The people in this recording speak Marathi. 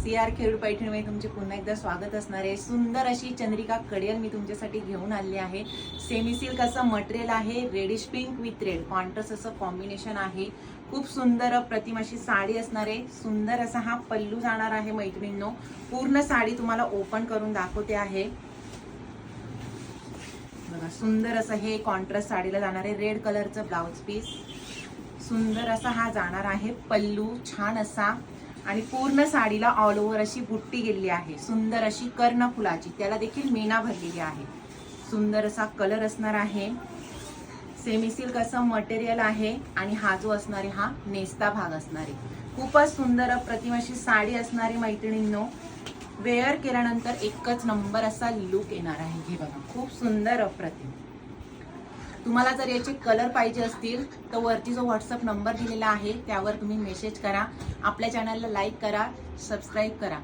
CR खेळूड पैठणीमध्ये तुमचे पुन्हा एकदा स्वागत असणार आहे। सुंदर अशी चंद्रिका कडियल मी तुमच्यासाठी घेऊन आली आहे। सेमी सिल्क असं मटेरियल आहे, reddish pink with red contrast असं कॉम्बिनेशन आहे। खूप सुंदर प्रतिम अशी साडी असणार आहे। सुंदर असा हा पल्लू जाणार आहे मैत्रिणींनो। पूर्ण साडी तुम्हाला ओपन करून दाखवते आहे। बघा सुंदर असं हे कॉन्ट्रास्ट साडीला जाणार आहे। रेड कलरचं ब्लाउज पीस, सुंदर असा हा जाणार आहे पल्लू, छान असा, आणि पूर्ण साडीला ऑल ओव्हर अशी बुट्टी गेलेली आहे। सुंदर अशी कर्ण फुलाची, त्याला देखील मीना भरलेली आहे। सुंदर असा कलर असणार आहे। सेमी सिल्क असं मटेरियल आहे आणि हा जो असणार आहे हा नेस्ता भाग असणार आहे। खूपच सुंदर प्रतिम अशी साडी असणार आहे मैत्रिणींनो। वेअर केल्यानंतर एकच नंबर असा लुक येणार आहे। हे बघा खूप सुंदर अप्रतिम। तुम्हाला जर याचे कलर पाहिजे असतील तर वरती जो व्हॉट्सअप नंबर दिलेला आहे त्यावर तुम्ही मेसेज करा। आपल्या चॅनलला लाईक करा, सबस्क्राईब करा।